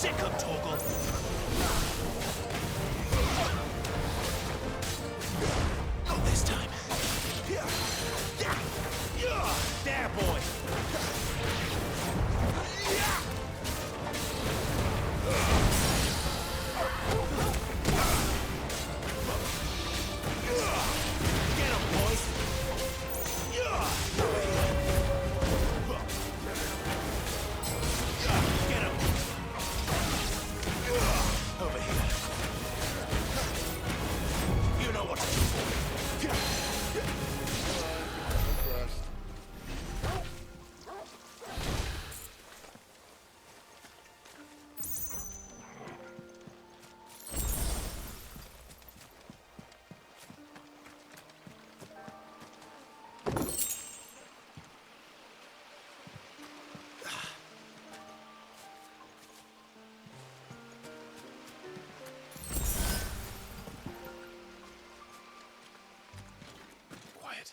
Sick of Torgal. Not this time. There, boy. Get him, boys. Get him. Over here. You know what to do. Quiet.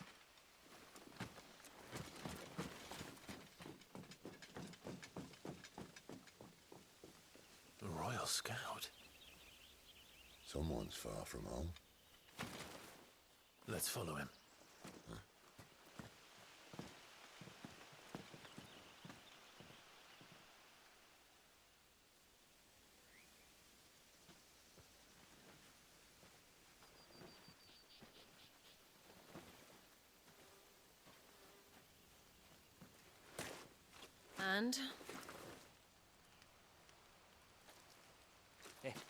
The Royal Scout. Someone's far from home. Let's follow him. And?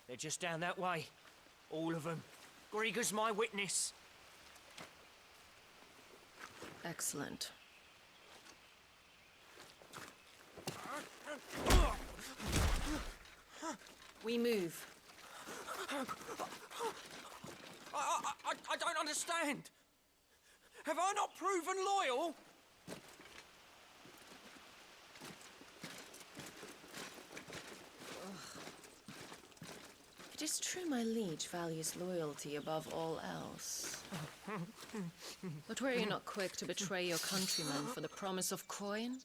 They're just down that way. All of them. Grieger's my witness. Excellent. We move. I don't understand. Have I not proven loyal? It is true my liege values loyalty above all else. But were you not quick to betray your countrymen for the promise of coin?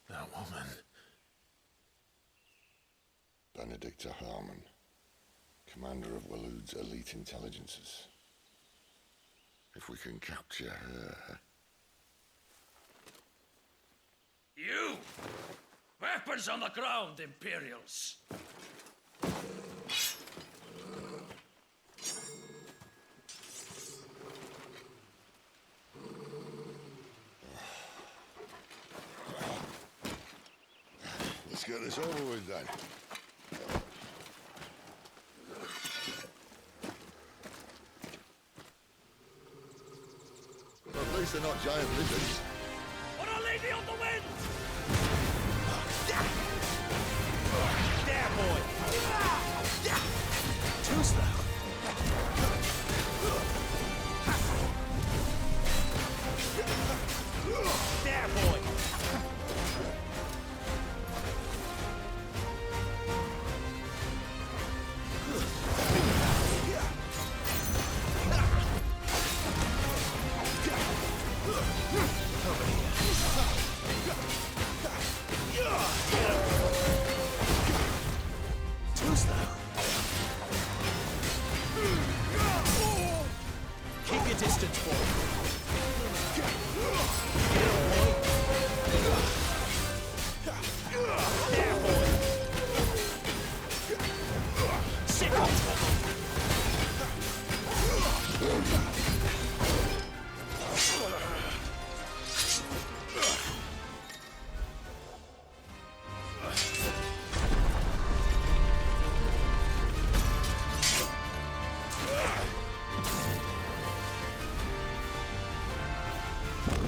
That woman. Benedicta Harmon, commander of Waloed's elite intelligences. If we can capture her... You! Weapons on the ground, Imperials! Let's get this over with then. Well, at least they're not giant lizards. For a lady of the wind! There, boy. Too slow. There, boy. Too slow. Keep your distance, boy. There, boy. Sick of trouble.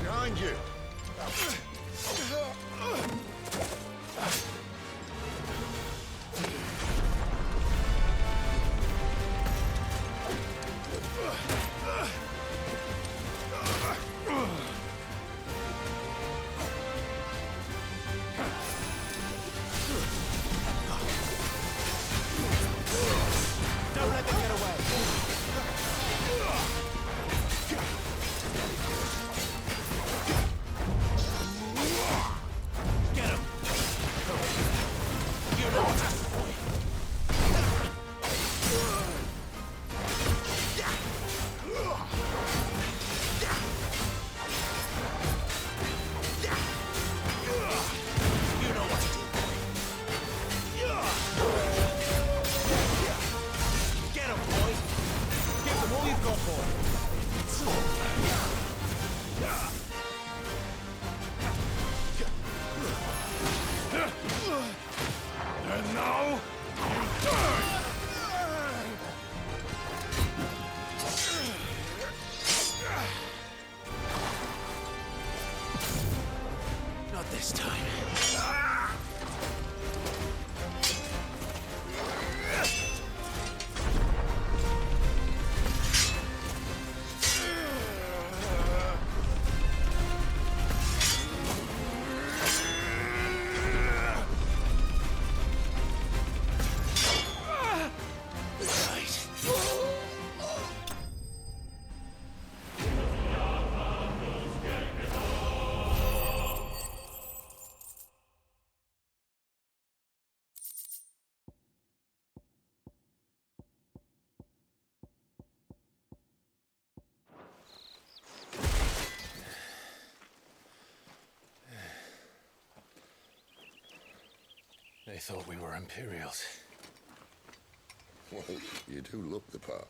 Behind you! Go for it. And now, you die! Not this time. They thought we were Imperials. Well, you do look the part.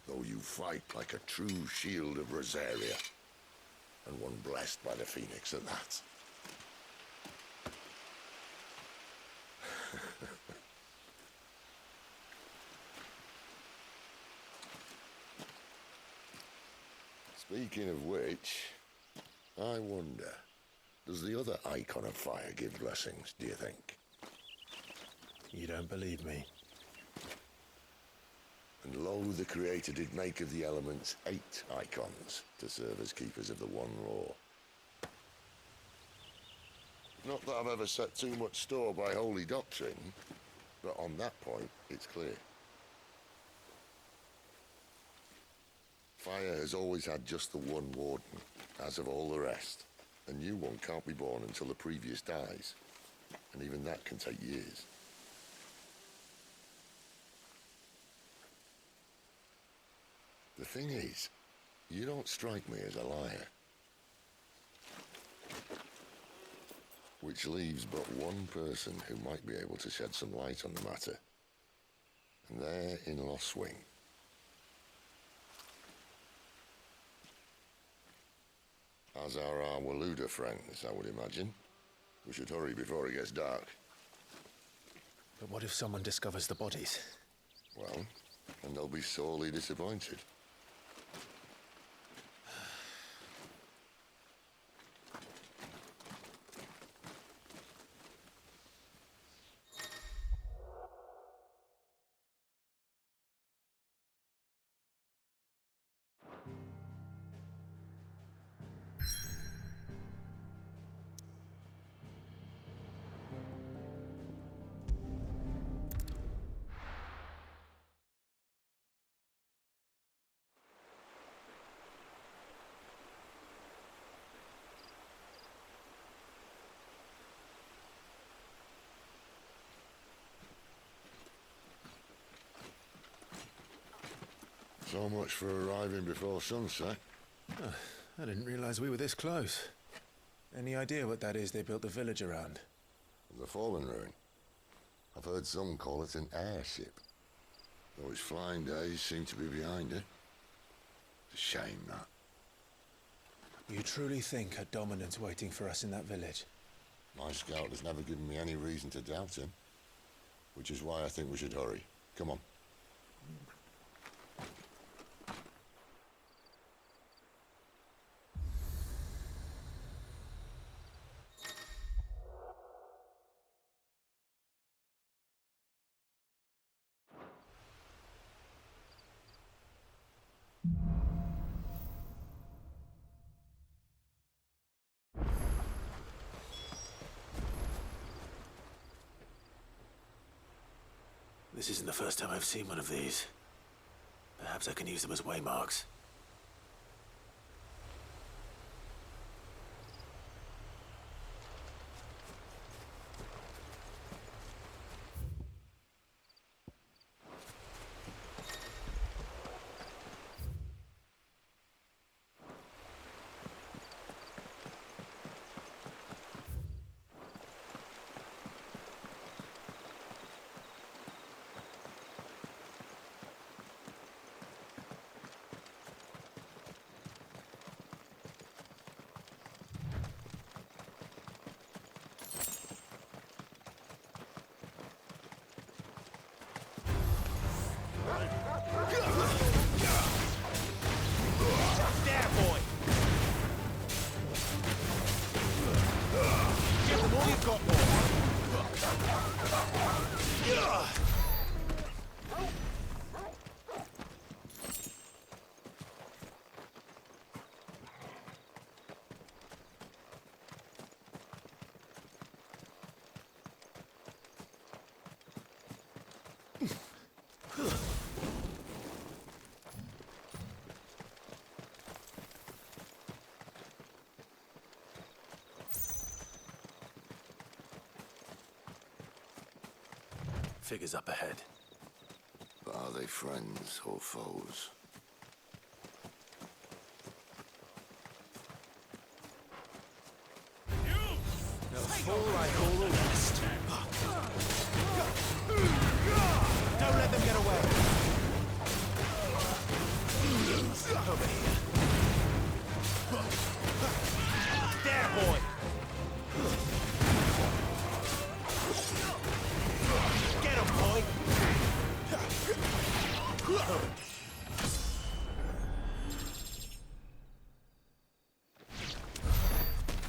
Though you fight like a true shield of Rosaria, and one blessed by the Phoenix at that. Speaking of which, I wonder, does the other icon of fire give blessings, do you think? You don't believe me? And lo, the Creator did make of the elements 8 icons to serve as keepers of the one law. Not that I've ever set too much store by holy doctrine, but on that point, it's clear. Fire has always had just the one warden, as of all the rest. A new one can't be born until the previous dies, and even that can take years. The thing is, you don't strike me as a liar. Which leaves but one person who might be able to shed some light on the matter, and they're in Lost Wing. As are our Waluda friends, I would imagine. We should hurry before it gets dark. But what if someone discovers the bodies? Well, and they'll be sorely disappointed. So much for arriving before sunset. I didn't realize we were this close. Any idea what that is they built the village around? The fallen ruin. I've heard some call it an airship. Though its flying days seem to be behind it. It's a shame, that. You truly think a dominant's waiting for us in that village? My scout has never given me any reason to doubt him. Which is why I think we should hurry. Come on. This isn't the first time I've seen one of these. Perhaps I can use them as waymarks. There, boy! Give them all you've got, boy! Figures up ahead. But are they friends or foes? They'll fall like all the rest. Don't let them get away. Over here. There, boy! Get him, boy!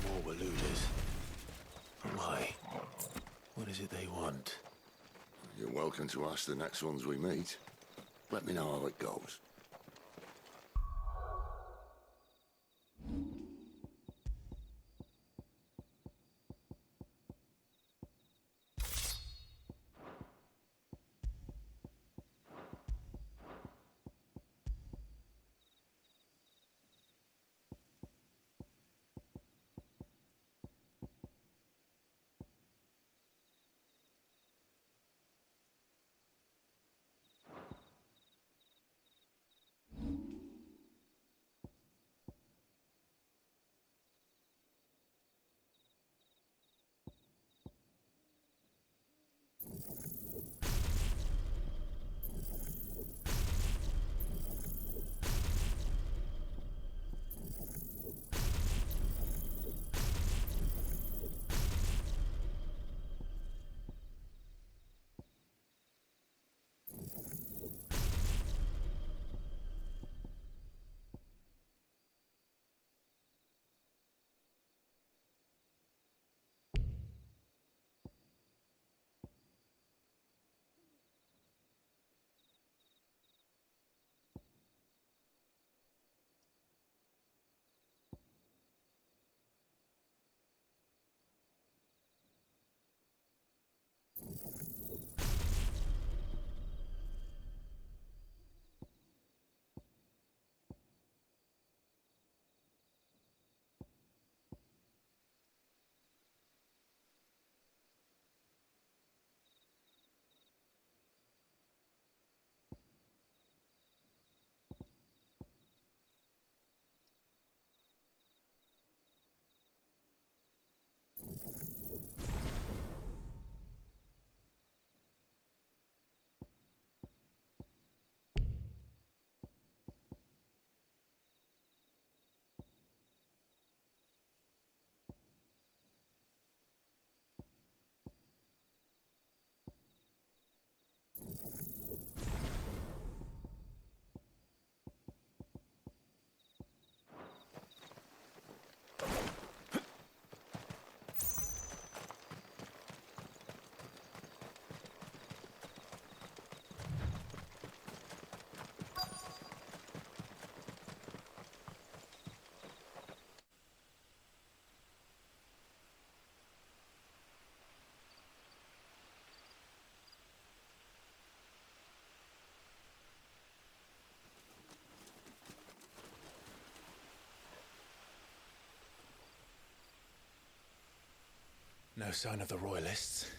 More Waluders. Why? What is it they want? You're welcome to ask the next ones we meet. Let me know how it goes. No sign of the Royalists.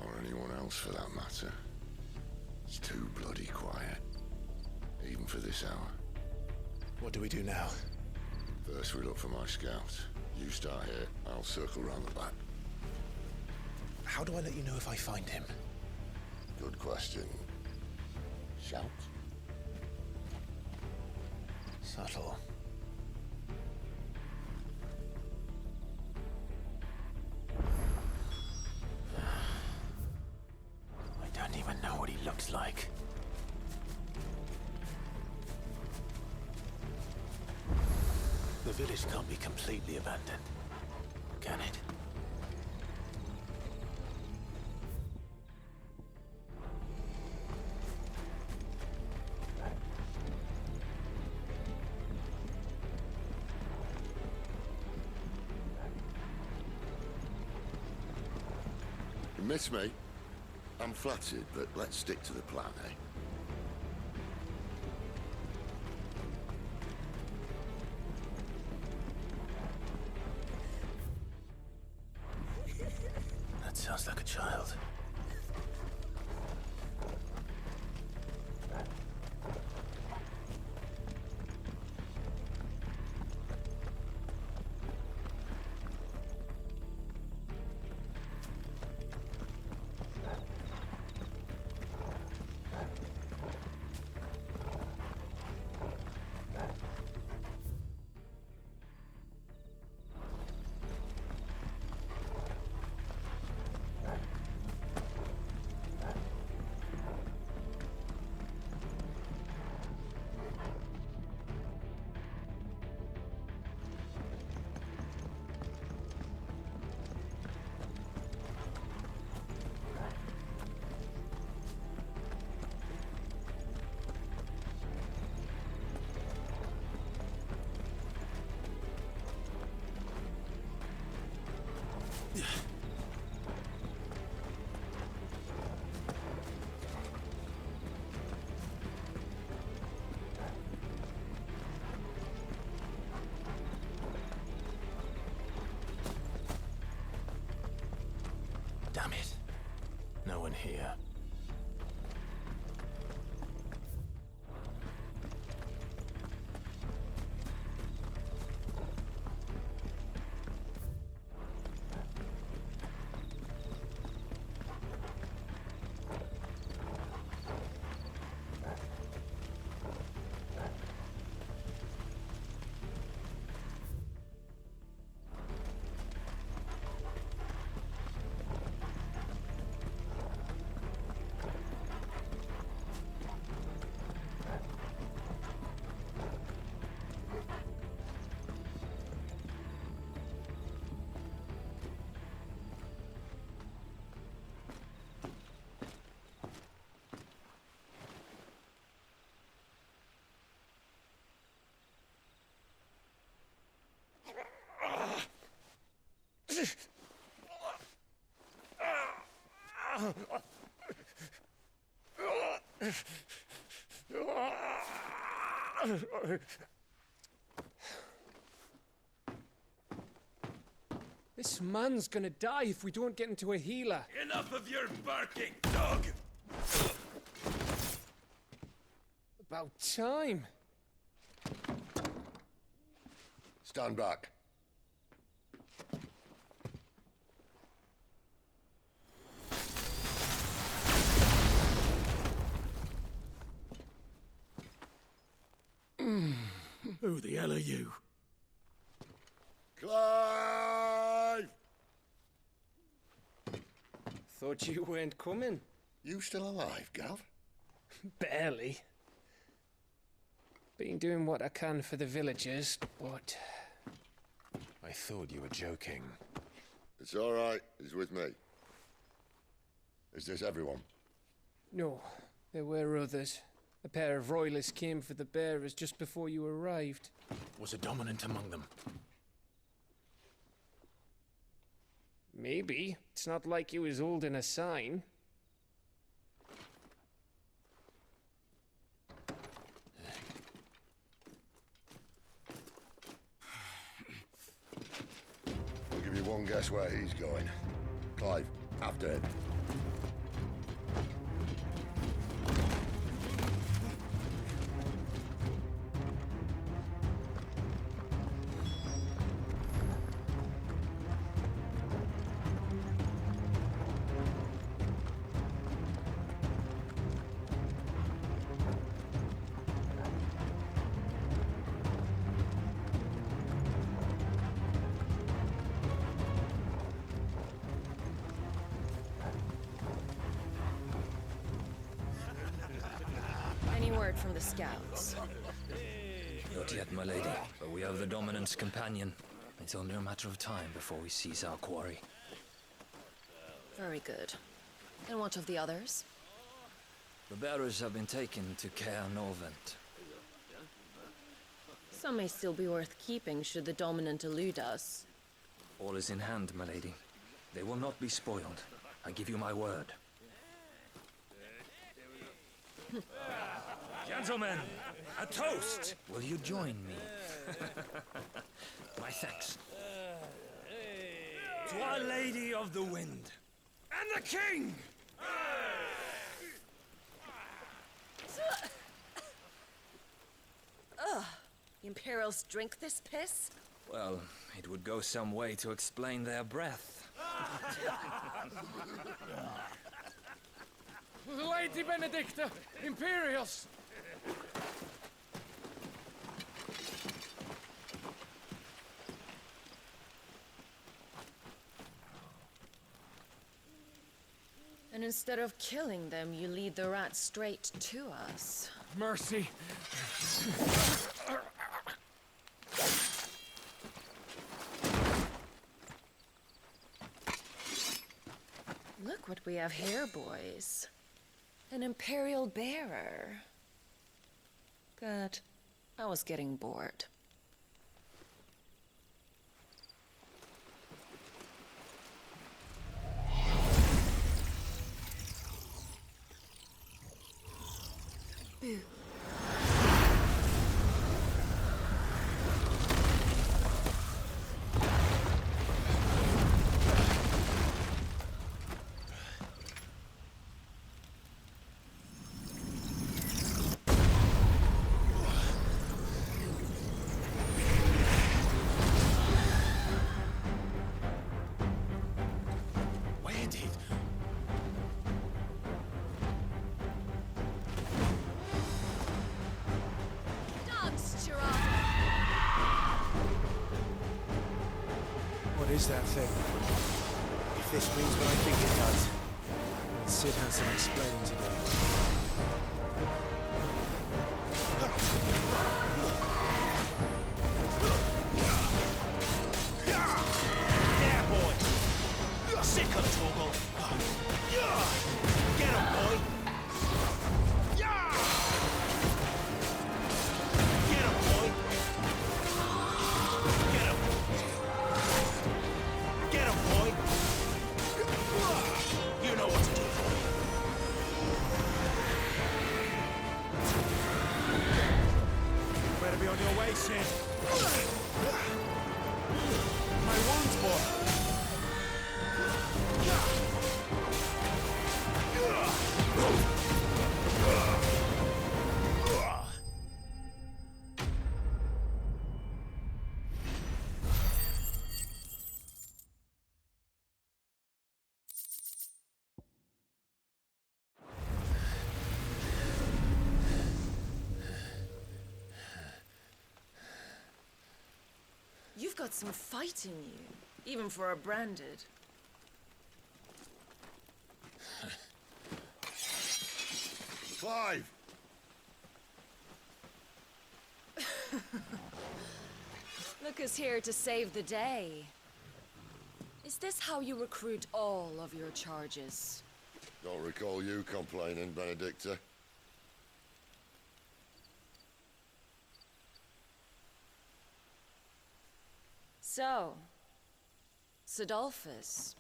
Or anyone else for that matter. It's too bloody quiet. Even for this hour. What do we do now? First we look for my scout. You start here, I'll circle round the back. How do I let you know if I find him? Good question. Shout? Subtle. I don't even know what he looks like. The village can't be completely abandoned, can it? You miss me? I'm flattered, but let's stick to the plan, eh? That sounds like a child. Damn it. No one here. This man's gonna die if we don't get into a healer. Enough of your barking, dog! About time. Stand back. Who the hell are you? Clive! Thought you weren't coming. You still alive, Gav? Barely. Been doing what I can for the villagers, but... I thought you were joking. It's all right. He's with me. Is this everyone? No, there were others. A pair of royalists came for the bearers just before you arrived. Was a dominant among them? Maybe. It's not like he was holding a sign. I'll give you one guess where he's going. Clive, after him. Any word from the scouts? Not yet, my lady, but we have the Dominant's companion. It's only a matter of time before we seize our quarry. Very good. And what of the others? The bearers have been taken to Caer Norvent. Some may still be worth keeping should the Dominant elude us. All is in hand, my lady. They will not be spoiled. I give you my word. Gentlemen, a toast! Will you join me? My thanks. To Our Lady of the Wind. And the King! The Imperials drink this piss? Well, it would go some way to explain their breath. Lady Benedicta! Imperials! And instead of killing them, you lead the rats straight to us. Mercy! Look what we have here, boys. An Imperial bearer. Good. I was getting bored. Boo. Where did? What is that thing? If this means what I think it does, then Sid has some explaining to do. Yeah, boy! Sick of trouble! Get him, boy! Get him, boy! Get him! Get him, boy! You know what to do, boy. Better be on your way, Sid. My wounds, boy. You've got some fight in you, even for a branded. Clive! Look who's here to save the day. Is this how you recruit all of your charges? Don't recall you complaining, Benedicta. So, Sidolphus,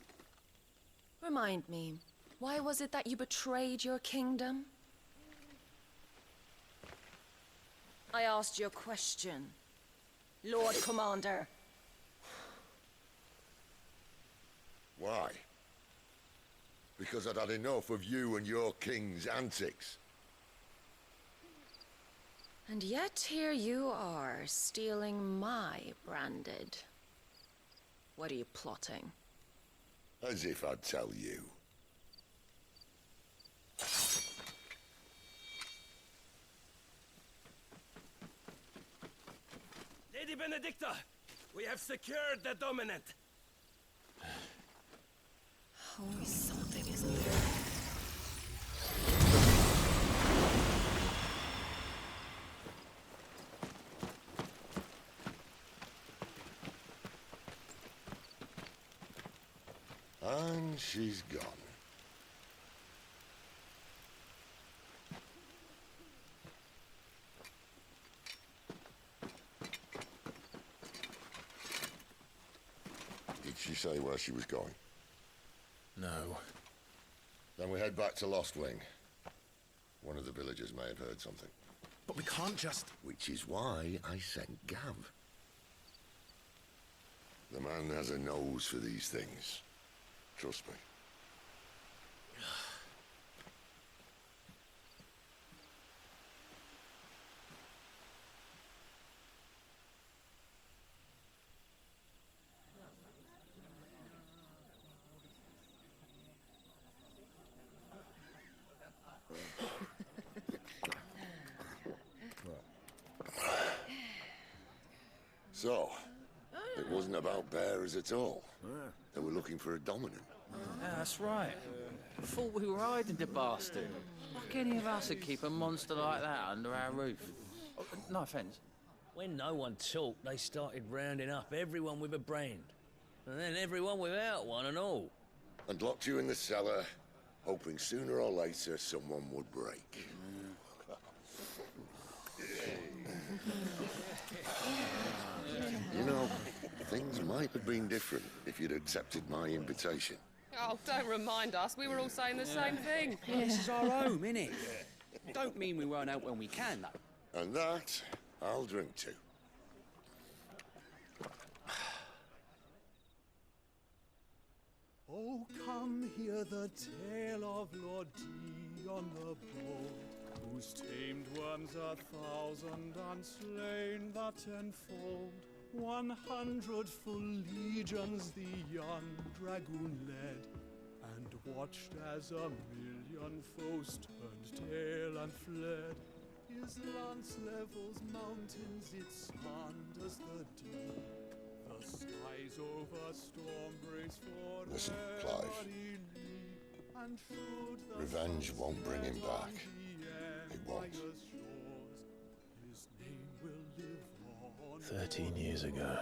remind me, why was it that you betrayed your kingdom? I asked you a question, Lord Commander. Why? Because I'd had enough of you and your king's antics. And yet here you are, stealing my branded. What are you plotting? As if I'd tell you. Lady Benedicta, we have secured the Dominant. Always something, isn't there? And she's gone. Did she say where she was going? No. Then we head back to Lost Wing. One of the villagers may have heard something. But we can't just... Which is why I sent Gav. The man has a nose for these things. Trust me. So, it wasn't about bearers at all. They were looking for a dominant. Yeah, that's right. Thought we were hiding the bastard. Like any of us would keep a monster like that under our roof. Oh, no offence. When no one talked, they started rounding up everyone with a brand. And then everyone without one and all. And locked you in the cellar, hoping sooner or later someone would break. You know, things might have been different if you'd accepted my invitation. Oh, don't remind us. We were all saying the same thing. This is our home, innit? Don't mean we won't out when we can, though. And that, I'll drink to. Oh, come hear the tale of Lord Dion the Bold, whose tamed worms 1,000 and slain the tenfold. 100 full legions the young dragoon led, and watched as 1,000,000 foes turned tail and fled. His lance levels mountains, it slanders the deep. The skies over storm breaks for Listen, Clive. and should the Revenge won't bring him back. It won't. His name will live on 13 years ago,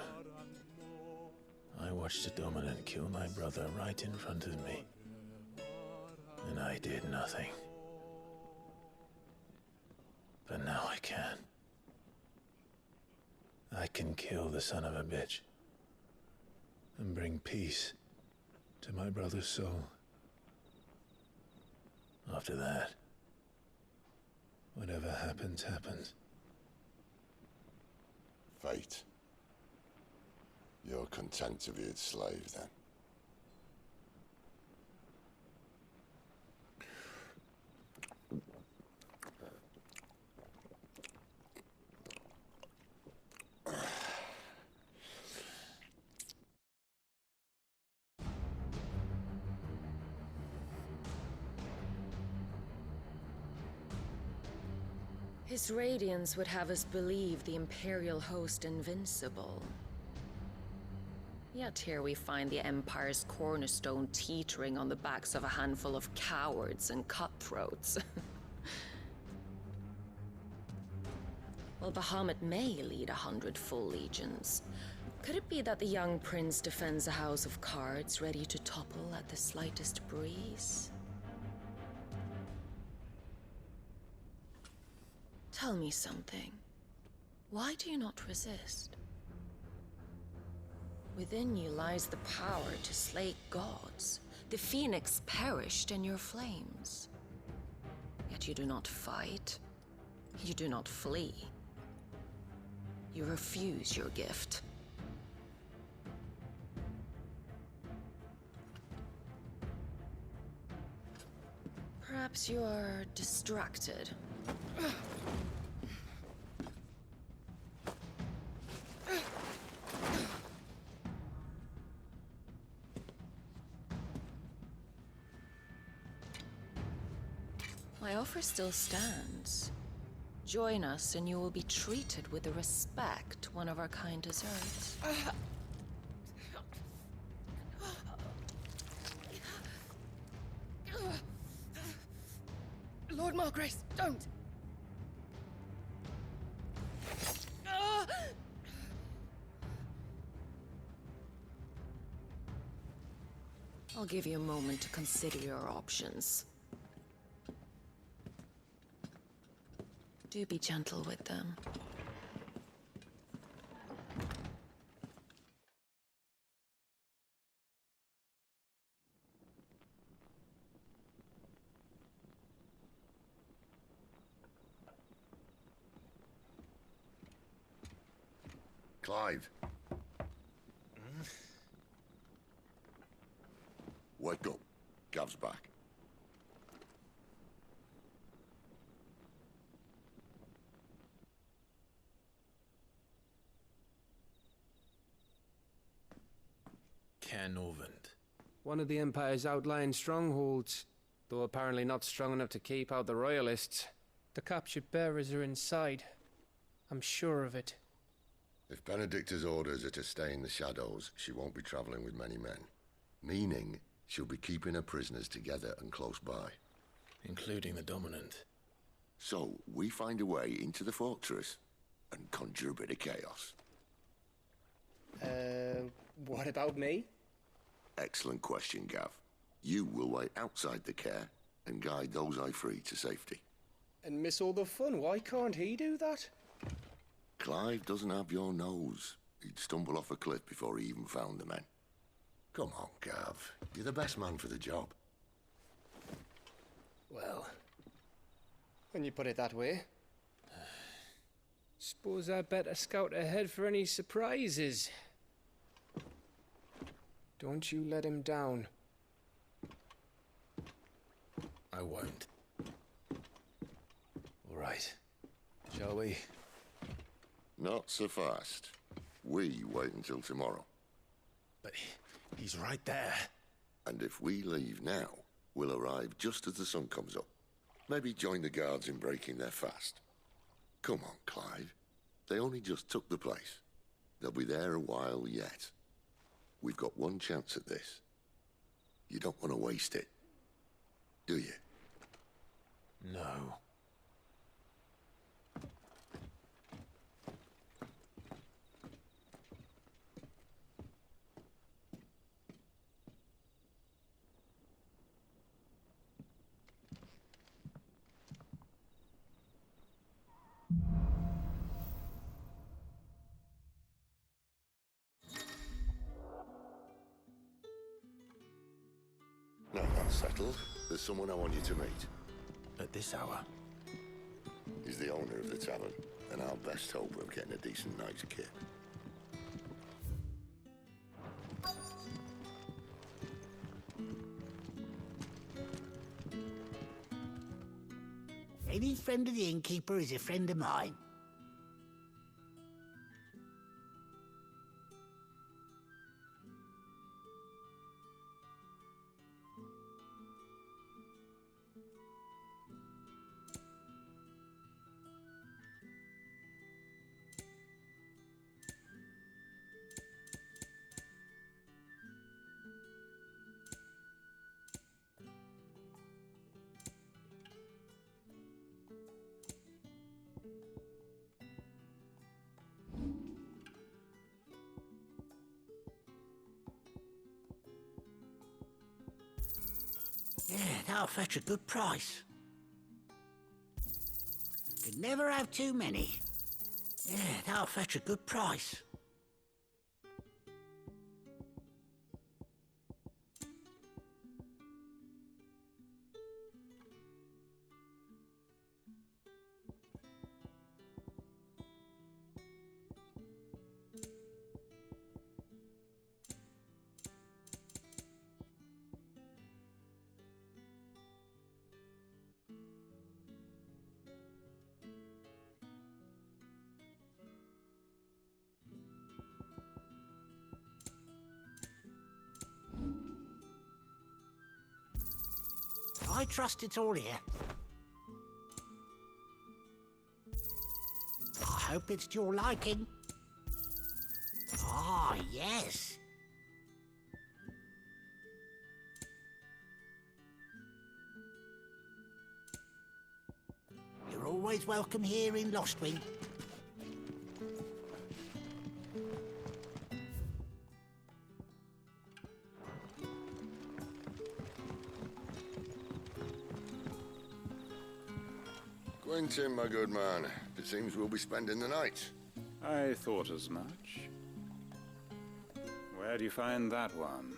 I watched a dominant kill my brother right in front of me. And I did nothing. But now I can. I can kill the son of a bitch. And bring peace to my brother's soul. After that, whatever happens, happens. Fate. You're content to be its slave, then? His radiance would have us believe the Imperial host invincible. Yet here we find the Empire's cornerstone teetering on the backs of a handful of cowards and cutthroats. Well, Bahamut may lead 100 full legions. Could it be that the young prince defends a house of cards ready to topple at the slightest breeze? Tell me something. Why do you not resist? Within you lies the power to slay gods. The phoenix perished in your flames. Yet you do not fight. You do not flee. You refuse your gift. Perhaps you are distracted. My offer still stands. Join us and you will be treated with the respect one of our kind deserves. Lord Margrace, don't! I'll give you a moment to consider your options. Do be gentle with them. Clive. Wake up. Gav's back. Canovent. One of the Empire's outlying strongholds, though apparently not strong enough to keep out the Royalists. The captured bearers are inside. I'm sure of it. If Benedicta's orders are to stay in the shadows, she won't be traveling with many men. Meaning, she'll be keeping her prisoners together and close by. Including the Dominant. So, we find a way into the fortress and conjure a bit of chaos. What about me? Excellent question, Gav. You will wait outside the care and guide those I free to safety. And miss all the fun. Why can't he do that? Clive doesn't have your nose. He'd stumble off a cliff before he even found the men. Come on, Gav. You're the best man for the job. Well, when you put it that way. Suppose I better scout ahead for any surprises. Don't you let him down. I won't. All right. Shall we? Not so fast. We wait until tomorrow. But he's right there. And if we leave now, we'll arrive just as the sun comes up. Maybe join the guards in breaking their fast. Come on, Clive. They only just took the place. They'll be there a while yet. We've got one chance at this. You don't want to waste it, do you? No. Now that's settled. There's someone I want you to meet. At this hour? He's the owner of the tavern, and our best hope of getting a decent night's kit. Any friend of the innkeeper is a friend of mine. Yeah, that'll fetch a good price. Could never have too many. Yeah, that'll fetch a good price. I trust it's all here. I hope it's to your liking. Ah, yes. You're always welcome here in Lostwing. Quentin, my good man. It seems we'll be spending the night. I thought as much. Where do you find that one?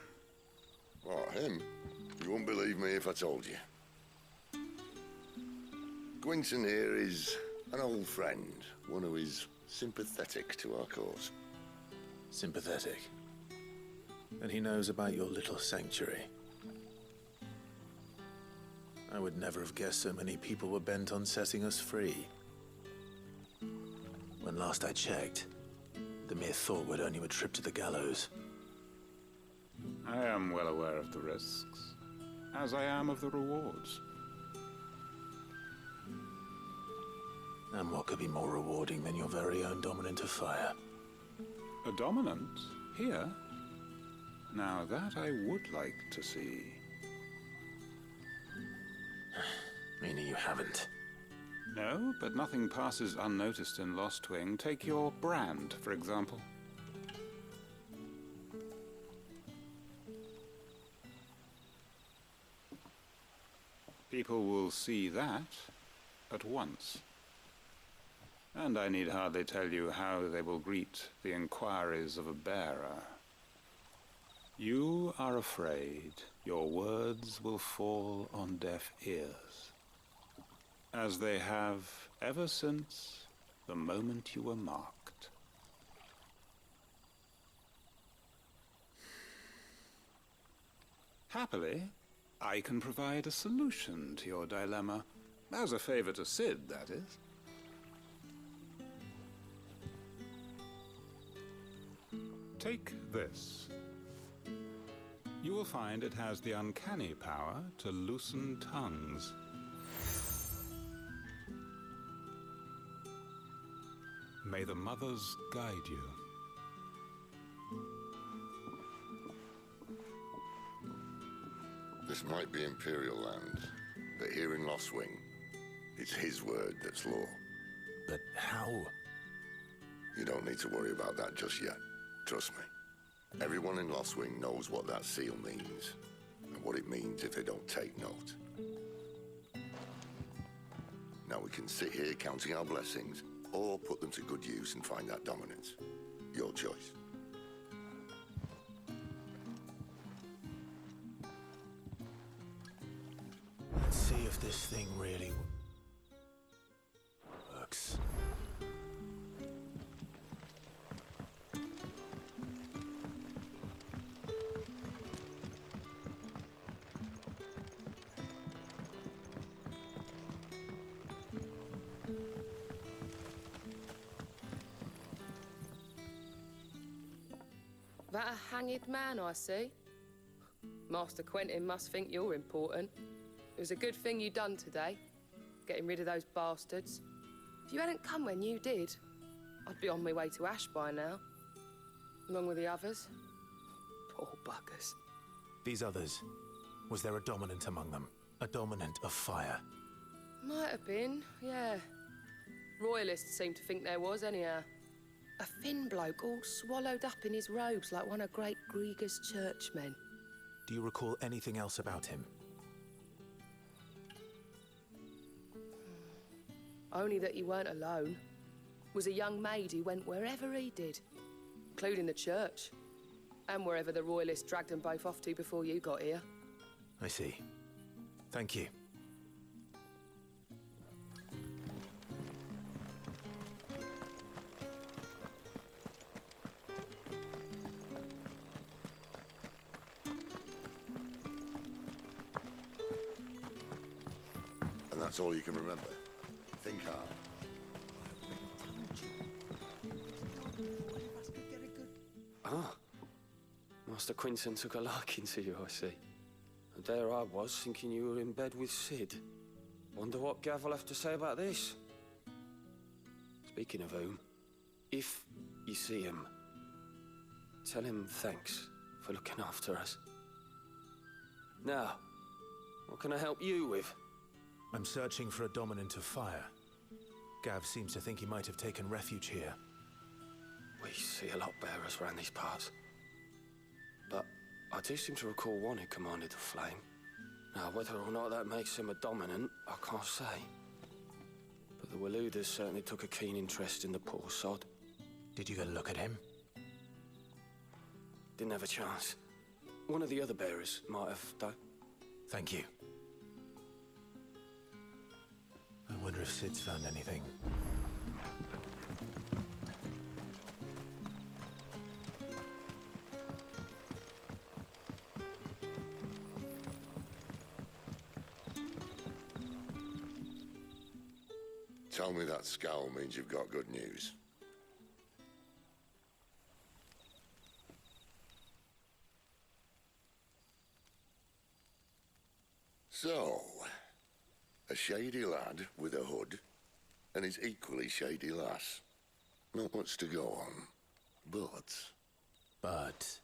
What, him? You wouldn't believe me if I told you. Quentin here is an old friend, one who is sympathetic to our cause. Sympathetic? And he knows about your little sanctuary. I would never have guessed so many people were bent on setting us free. When last I checked, the mere thought would earn you a trip to the gallows. I am well aware of the risks, as I am of the rewards. And what could be more rewarding than your very own dominant of fire? A dominant? Here? Now that I would like to see. Meaning you haven't? No, but nothing passes unnoticed in Lostwing. Take your brand, for example. People will see that at once. And I need hardly tell you how they will greet the inquiries of a bearer. You are afraid your words will fall on deaf ears, as they have ever since the moment you were marked. Happily, I can provide a solution to your dilemma, as a favor to Sid, that is. Take this. You will find it has the uncanny power to loosen tongues. May the mothers guide you. This might be Imperial land, but here in Lostwing, it's his word that's law. But how? You don't need to worry about that just yet. Trust me. Everyone in Lostwing knows what that seal means, and what it means if they don't take note. Now we can sit here counting our blessings, or put them to good use and find that dominance. Your choice. Let's see if this thing really works. That a hanged man I see? Master Quentin must think you're important. It was a good thing you done today, getting rid of those bastards. If you hadn't come when you did, I'd be on my way to Ash by now, along with the others. Poor buggers. These others, was there a dominant among them? A dominant of fire? Might have been, yeah. Royalists seem to think there was, anyhow. A thin bloke all swallowed up in his robes like one of Great Grieger's churchmen. Do you recall anything else about him? Only that he weren't alone. Was a young maid who went wherever he did, including the church, and wherever the Royalists dragged them both off to before you got here. I see. Thank you. And that's all you can remember. Think hard. Ah. Master Quentin took a liking to you, I see. And there I was, thinking you were in bed with Sid. Wonder what Gav will have to say about this. Speaking of whom, if you see him, tell him thanks for looking after us. Now, what can I help you with? I'm searching for a dominant of fire. Gav seems to think he might have taken refuge here. We see a lot bearers around these parts. But I do seem to recall one who commanded the flame. Now, whether or not that makes him a dominant, I can't say. The Waluders certainly took a keen interest in the poor sod. Did you get a look at him? Didn't have a chance. One of the other bearers might have, though. Thank you. I wonder if Sid's found anything. Tell me that scowl means you've got good news. So, a shady lad with a hood, and his equally shady lass. Not much to go on, but...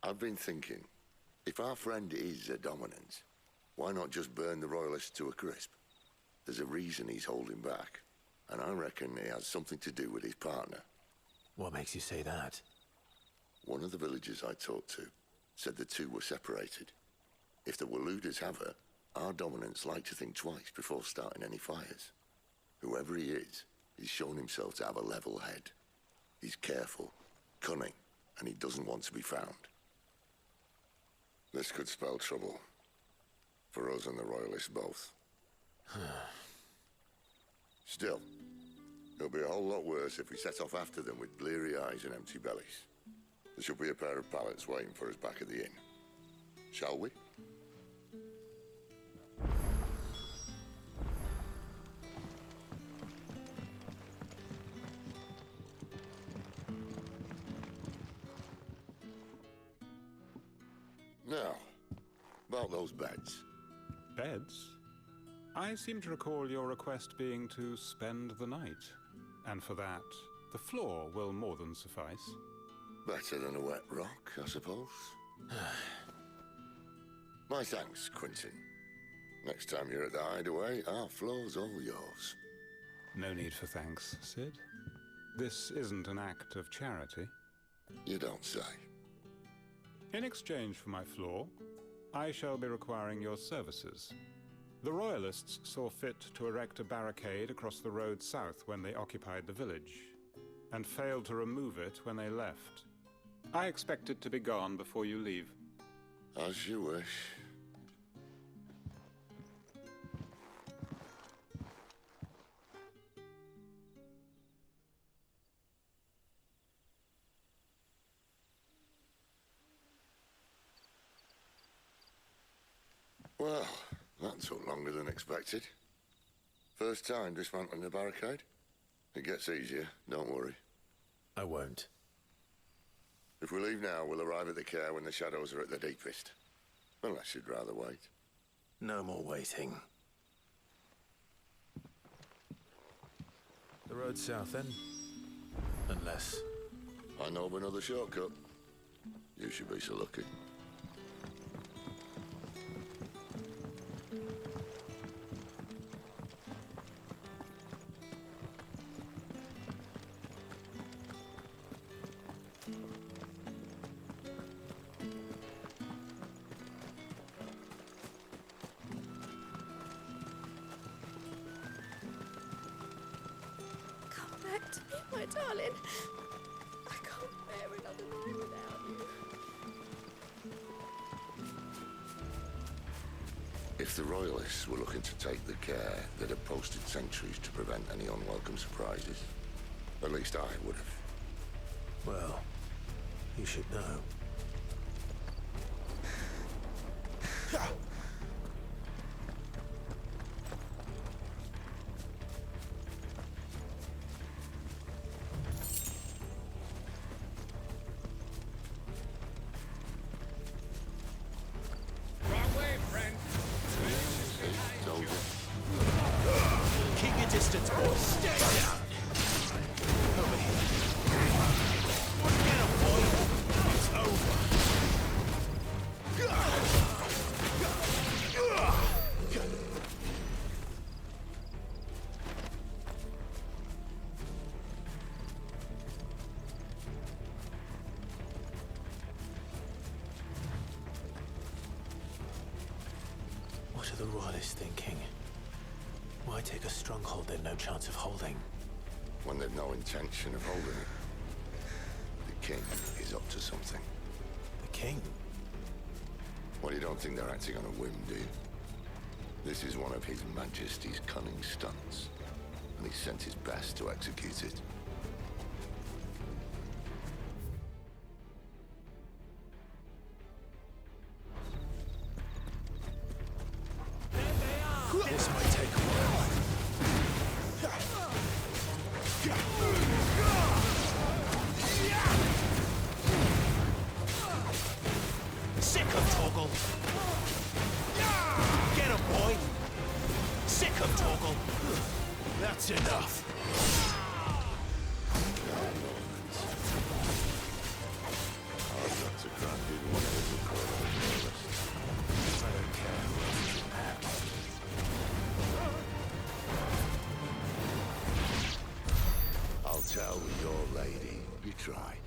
I've been thinking, if our friend is a dominant, why not just burn the Royalists to a crisp? There's a reason he's holding back, and I reckon it has something to do with his partner. What makes you say that? One of the villagers I talked to said the two were separated. If the Waluders have her, our dominants like to think twice before starting any fires. Whoever he is, he's shown himself to have a level head. He's careful, cunning, and he doesn't want to be found. This could spell trouble. For us and the Royalists both. Still, it'll be a whole lot worse if we set off after them with bleary eyes and empty bellies. There should be a pair of pallets waiting for us back at the inn. Shall we? Now, about those beds. Beds? I seem to recall your request being to spend the night. And for that, the floor will more than suffice. Better than a wet rock, I suppose. My thanks, Quentin. Next time you're at the hideaway, our floor's all yours. No need for thanks, Sid. This isn't an act of charity. You don't say. In exchange for my floor, I shall be requiring your services. The Royalists saw fit to erect a barricade across the road south when they occupied the village, and failed to remove it when they left. I expect it to be gone before you leave. As you wish. Well, that took longer than expected. First time dismantling the barricade? It gets easier, don't worry. I won't. If we leave now, we'll arrive at the care when the shadows are at the deepest. Unless you'd rather wait. No more waiting. The road south, then? Unless... I know of another shortcut. You should be so lucky. Back to me, my darling. I can't bear another night without you. If the Royalists were looking to take the care that had posted sentries to prevent any unwelcome surprises, at least I would have. Well, you should know. Keep your distance, boys. Stay down. Over here. Get up, boy. It's over. What are the Royalists thinking? Why Why take a stronghold they've no chance of holding? When they've no intention of holding it. The king is up to something. The king? Well, you don't think they're acting on a whim, do you? This is one of His Majesty's cunning stunts, and he sent his best to execute it. This might take a while. Sick of Torgal. Get him, boy. Sick of Torgal. That's enough. That's a granted one of the royalists. I don't care who else is mad. I'll tell your lady you tried.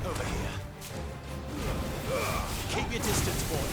Over here. Keep your distance, boy.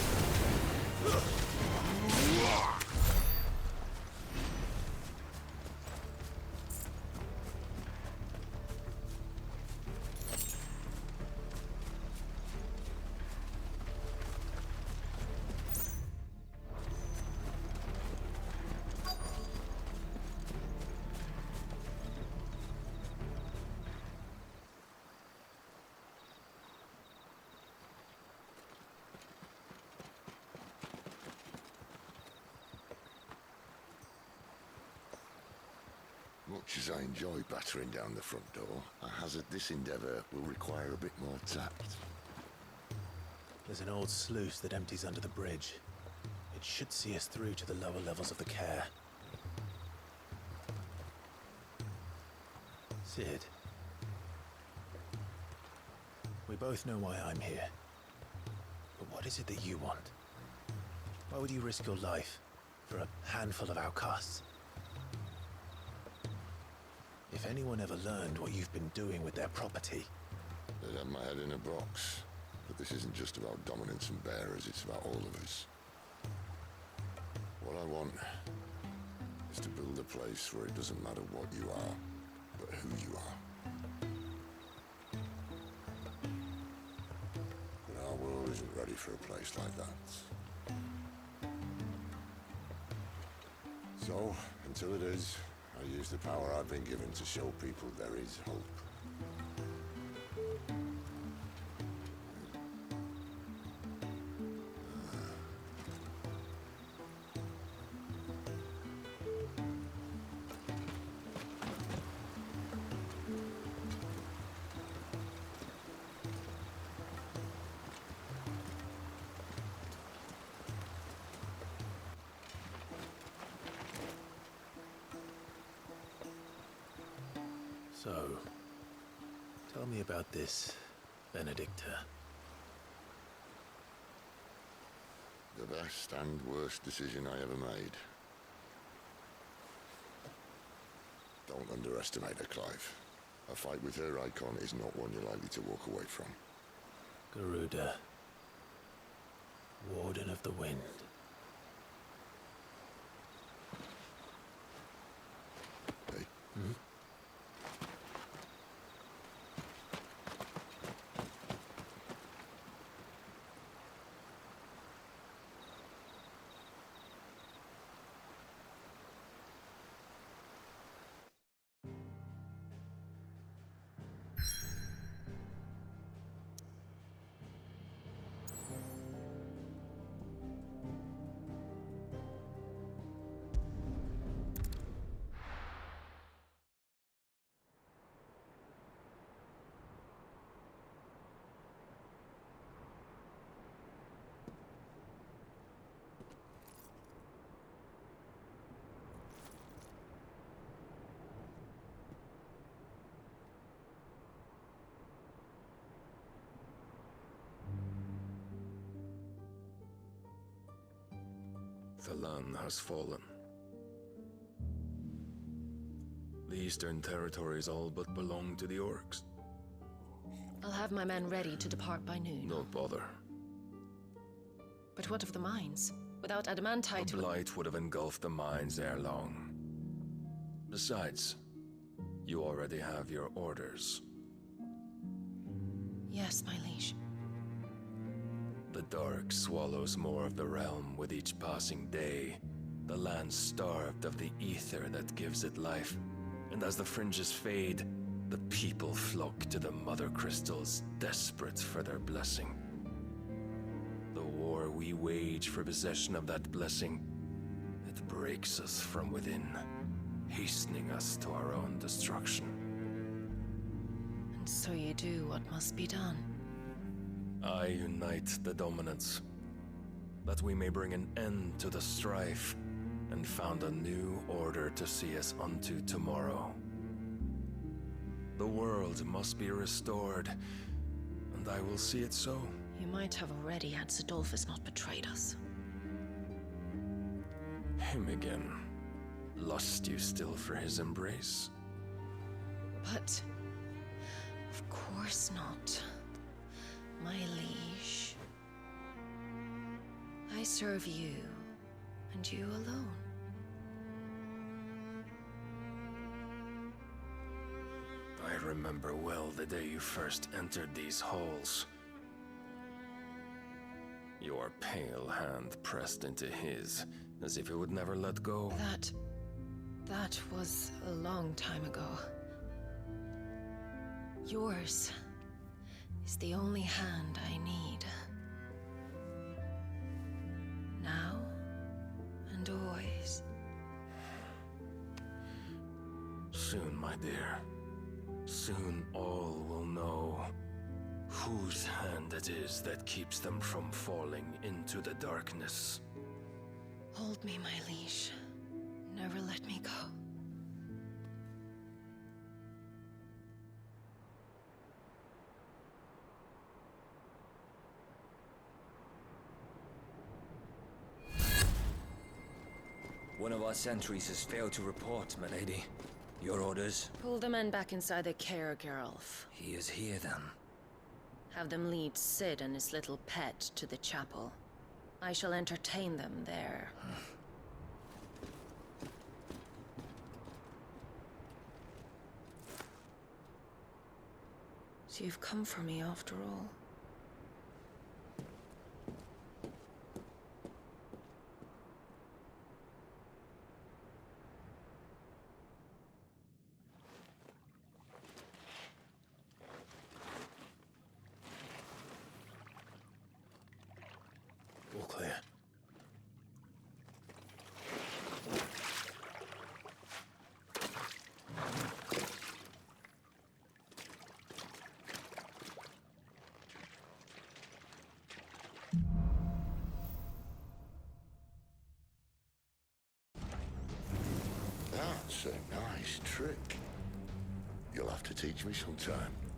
Much as I enjoy battering down the front door, I hazard this endeavour will require a bit more tact. There's an old sluice that empties under the bridge. It should see us through to the lower levels of the care. Sid. We both know why I'm here. But what is it that you want? Why would you risk your life for a handful of outcasts? If anyone ever learned what you've been doing with their property... They'd have my head in a box. But this isn't just about dominance and bearers, it's about all of us. What I want is to build a place where it doesn't matter what you are, but who you are. But our world isn't ready for a place like that. So, until it is, I use the power I've been given to show people there is hope. So, tell me about this, Benedicta. The best and worst decision I ever made. Don't underestimate her, Clive. A fight with her icon is not one you're likely to walk away from. Garuda, Warden of the Wind. Hey? Hmm? The land has fallen. The eastern territories all but belong to the orcs. I'll have my men ready to depart by noon. Don't bother. But what of the mines? Without adamantite... The blight would have engulfed the mines ere long. Besides, you already have your orders. Yes, my liege. The dark swallows more of the realm with each passing day. The land starved of the ether that gives it life. And as the fringes fade, the people flock to the mother crystals, desperate for their blessing. The war we wage for possession of that blessing, it breaks us from within, hastening us to our own destruction. And so you do what must be done. I unite the dominants, that we may bring an end to the strife, and found a new order to see us unto tomorrow. The world must be restored, and I will see it so. You might have already had Sidolphus not betrayed us. Him again. Lust you still for his embrace? But... of course not. My liege. I serve you, and you alone. I remember well the day you first entered these halls. Your pale hand pressed into his, as if it would never let go. That was a long time ago. Yours is the only hand I need. Now and always. Soon, my dear. Soon all will know whose hand it is that keeps them from falling into the darkness. Hold me, my liege. Never let me go. One of our sentries has failed to report, my lady. Your orders? Pull the men back inside the care, Geralf. He is here, then. Have them lead Sid and his little pet to the chapel. I shall entertain them there. So you've come for me after all. All clear. That's a nice trick. You'll have to teach me sometime.